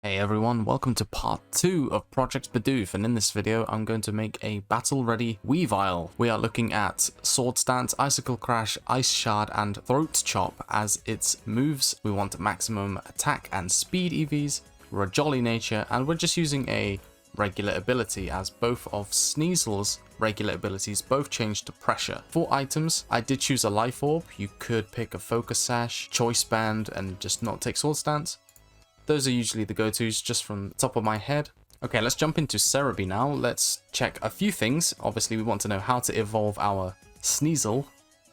Hey everyone, welcome to part 2 of Project Bidoof, and in this video I'm going to make a Battle Ready Weavile. We are looking at Sword Stance, Icicle Crash, Ice Shard and Throat Chop as its moves. We want maximum attack and speed EVs, we're a jolly nature, and we're just using a regular ability as both of Sneasel's regular abilities both change to pressure. For items, I did choose a Life Orb. You could pick a Focus Sash, Choice Band and just not take Sword Stance. Those are usually the go-tos just from the top of my head. Okay, let's jump into Cerebi now. Let's check a few things. Obviously, we want to know how to evolve our Sneasel.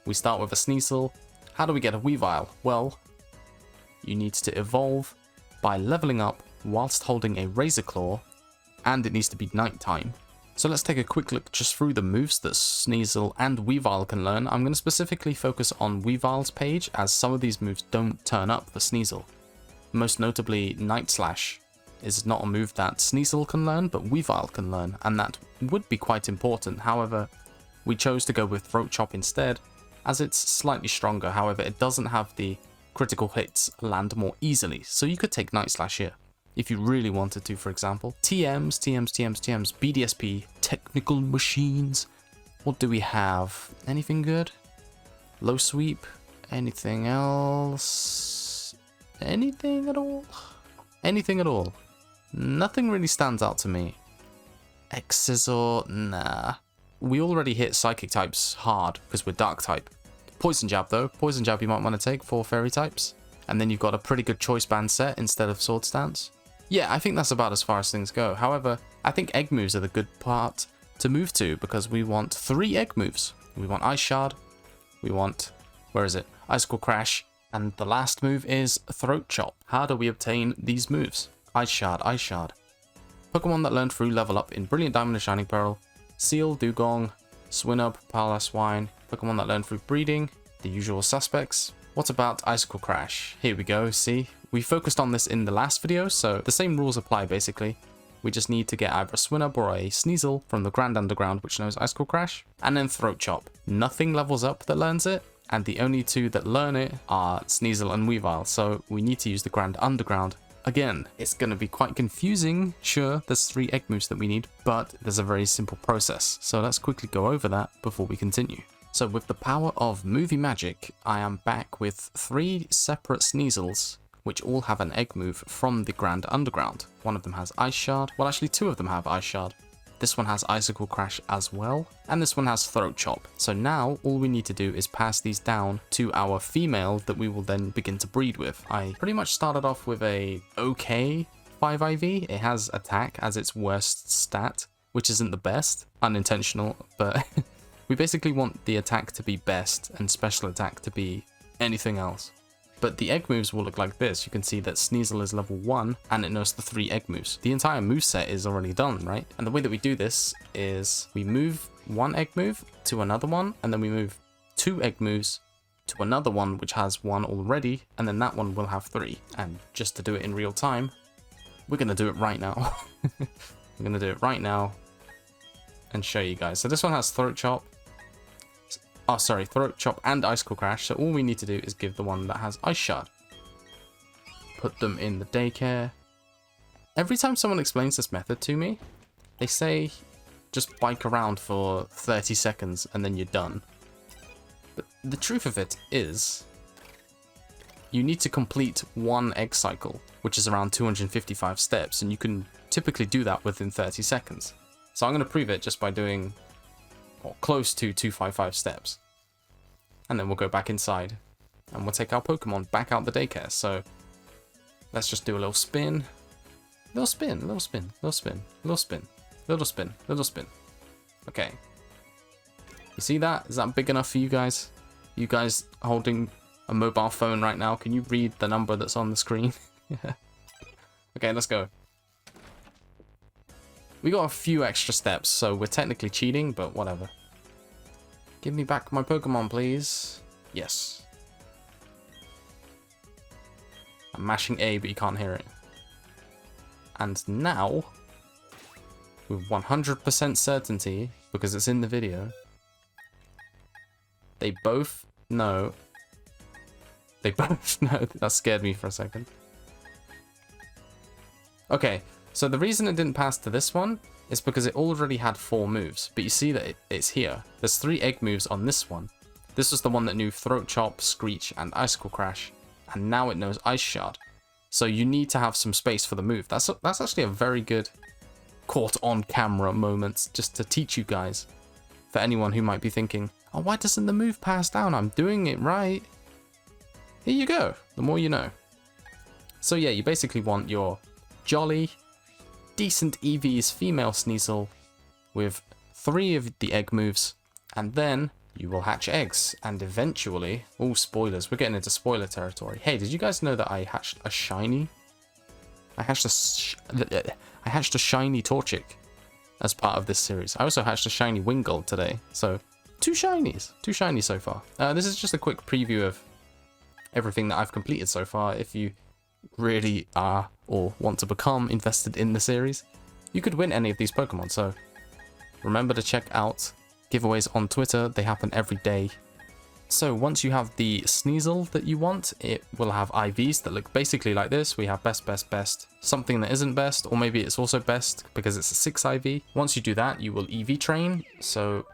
We start with a Sneasel. How do we get a Weavile? Well, you need to evolve by leveling up whilst holding a Razor Claw, and it needs to be nighttime. So let's take a quick look just through the moves that Sneasel and Weavile can learn. I'm going to specifically focus on Weavile's page, as some of these moves don't turn up for Sneasel. Most notably, Night Slash is not a move that Sneasel can learn, but Weavile can learn, and that would be quite important. However, we chose to go with Throat Chop instead, as it's slightly stronger. However, it doesn't have the critical hits land more easily, so you could take Night Slash here, if you really wanted to, for example. TMs, BDSP, Technical Machines. What do we have? Anything good? Low Sweep? Anything else? Anything at all? Anything at all? Nothing really stands out to me. X-Scissor? Nah. We already hit Psychic types hard because we're Dark type. Poison Jab though. Poison Jab you might want to take for Fairy types. And then you've got a pretty good Choice Band set instead of Sword Stance. Yeah, I think that's about as far as things go. However, I think egg moves are the good part to move to because we want 3 egg moves. We want Ice Shard. We want... where is it? Icicle Crash. And the last move is Throat Chop. How do we obtain these moves? Ice Shard, Ice Shard. Pokemon that learn through level up in Brilliant Diamond and Shining Pearl. Seal, Dugong, Swinub, Pala Swine. Pokemon that learn through breeding. The usual suspects. What about Icicle Crash? Here we go, see? We focused on this in the last video, so the same rules apply basically. We just need to get either a Swinub or a Sneasel from the Grand Underground, which knows Icicle Crash. And then Throat Chop. Nothing levels up that learns it. And the only 2 that learn it are Sneasel and Weavile, so we need to use the Grand Underground. Again, it's going to be quite confusing. Sure, there's 3 egg moves that we need, but there's a very simple process. So let's quickly go over that before we continue. So with the power of movie magic, I am back with 3 separate Sneasels, which all have an egg move from the Grand Underground. One of them has Ice Shard. Well, actually 2 of them have Ice Shard. This one has Icicle Crash as well, and this one has Throat Chop. So now all we need to do is pass these down to our female that we will then begin to breed with. I pretty much started off with a okay 5 IV. It has attack as its worst stat, which isn't the best, unintentional, but we basically want the attack to be best and special attack to be anything else. But the egg moves will look like this. You can see that Sneasel is level 1 and it knows the 3 egg moves. The entire moveset is already done, right? And the way that we do this is we move 1 egg move to another one, and then we move 2 egg moves to another one which has 1 already, and then that one will have 3. And just to do it in real time, we're going to do it right now. We're going to do it right now and show you guys. So this one has Throat Chop. Oh, sorry, Throat Chop and Icicle Crash. So all we need to do is give the one that has Ice Shard. Put them in the daycare. Every time someone explains this method to me, they say just bike around for 30 seconds and then you're done. But the truth of it is, you need to complete 1 egg cycle, which is around 255 steps, and you can typically do that within 30 seconds. So I'm going to prove it just by doing... or close to 255 steps. And then we'll go back inside and we'll take our Pokemon back out the daycare. So let's just do a little spin. Little spin, little spin, little spin, little spin, little spin, little spin. Okay. You see that? Is that big enough for you guys? You guys holding a mobile phone right now, can you read the number that's on the screen? Okay, let's go. We got a few extra steps, so we're technically cheating, but whatever. Give me back my Pokemon, please. Yes. I'm mashing A, but you can't hear it. And now, with 100% certainty, because it's in the video, they both know. They both know. That scared me for a second. Okay, so the reason it didn't pass to this one is because it already had 4 moves, but you see that it's here. There's 3 egg moves on this one. This was the one that knew Throat Chop, Screech, and Icicle Crash, and now it knows Ice Shard. So you need to have some space for the move. That's actually a very good caught on camera moment just to teach you guys. For anyone who might be thinking, oh, why doesn't the move pass down? I'm doing it right. Here you go. The more you know. So yeah, you basically want your jolly, decent EV's female Sneasel with 3 of the egg moves, and then you will hatch eggs, and eventually... Oh, spoilers. We're getting into spoiler territory. Hey, did you guys know that I hatched a shiny? I hatched a shiny Torchic as part of this series. I also hatched a shiny Wingull today, so 2 shinies. 2 shinies so far. This is just a quick preview of everything that I've completed so far. If you really are or want to become invested in the series, you could win any of these Pokemon, so remember to check out giveaways on Twitter. They happen every day. So once you have the Sneasel that you want, it will have IVs that look basically like this. We have best, best, best, something that isn't best, or maybe it's also best because it's a 6 IV. Once you do that, you will EV train. So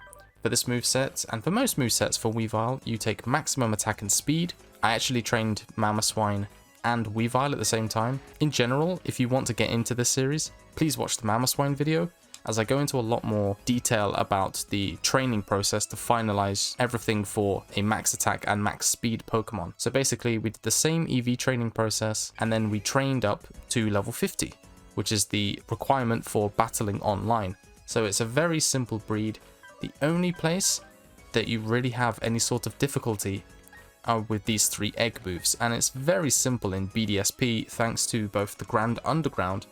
for this moveset, and for most movesets for Weavile, you take maximum attack and speed. I actually trained Mamoswine and Weavile at the same time. In general, if you want to get into this series, please watch the Mamoswine video, as I go into a lot more detail about the training process to finalize everything for a max attack and max speed Pokemon. So basically, we did the same EV training process, and then we trained up to level 50, which is the requirement for battling online. So it's a very simple breed. The only place that you really have any sort of difficulty are with these 3 egg moves, and it's very simple in BDSP thanks to both the Grand Underground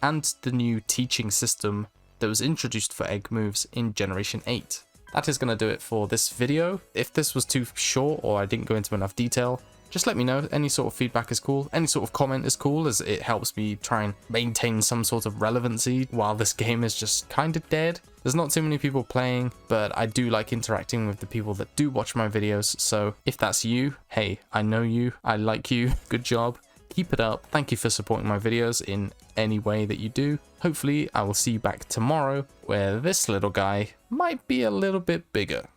and the new teaching system that was introduced for egg moves in Generation 8. That is going to do it for this video. If this was too short or I didn't go into enough detail, just let me know. Any sort of feedback is cool. Any sort of comment is cool, as it helps me try and maintain some sort of relevancy while this game is just kind of dead. There's not too many people playing, but I do like interacting with the people that do watch my videos. So if that's you, hey, I know you, I like you, good job. Keep it up. Thank you for supporting my videos in any way that you do. Hopefully I will see you back tomorrow, where this little guy might be a little bit bigger.